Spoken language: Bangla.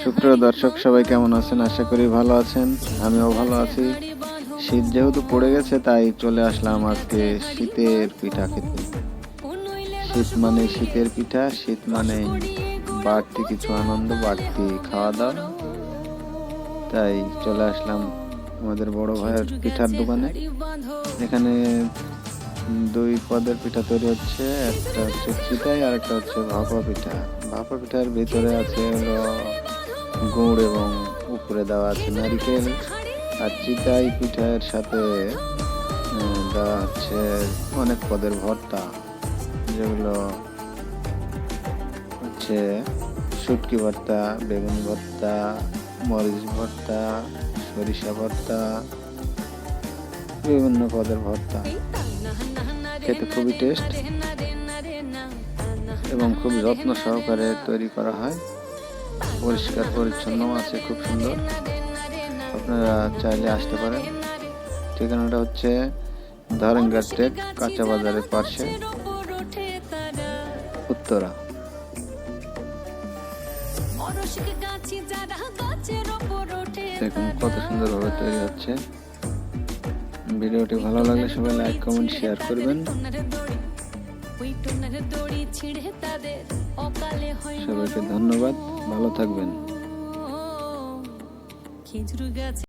সুপ্রিয় দর্শক, সবাই কেমন আছেন? আশা করি ভালো আছেন, আমিও ভালো আছি। শীত যেহেতু পড়ে গেছে তাই চলে আসলাম আজকে শীতের পিঠা খেতে। শীত মানে শীতের পিঠা, শীত মানে বাড়তি কিছু আনন্দ, বাড়তি খাওয়া দাওয়া। তাই চলে আসলাম আমাদের বড় ভাইয়ের পিঠার দোকানে। এখানে দুই পদের পিঠা তৈরি হচ্ছে, একটা হচ্ছে চিটাই আর একটা হচ্ছে ভাপা পিঠা। ভাপা পিঠার ভিতরে আছে হলো গুড় এবং উপরে দেওয়া আছে নারিকেল। আর চিটাই পিঠার সাথে দেওয়া হচ্ছে অনেক পদের ভর্তা, যেগুলো হচ্ছে শুটকি ভর্তা, বেগুন ভর্তা, মরিচ ভর্তা, সরিষা ভর্তা, বিভিন্ন পদের ভর্তা। খেতে খুবই টেস্ট এবং খুব যত্ন সহকারে তৈরি করা হয়। পরিষ্কার পরিচ্ছন্ন আছে, খুব সুন্দর। আপনারা চাইলে আসতে পারেন। ঠিকানাটা হচ্ছে ধরেঙ্গার টেক, কাঁচা বাজারের পাশে, উত্তরা। দেখুন কত সুন্দরভাবে তৈরি হচ্ছে। ভিডিওটি ভালো লাগলে সবাই লাইক, কমেন্ট, শেয়ার করবেন। সবাইকে ধন্যবাদ, ভালো থাকবেন।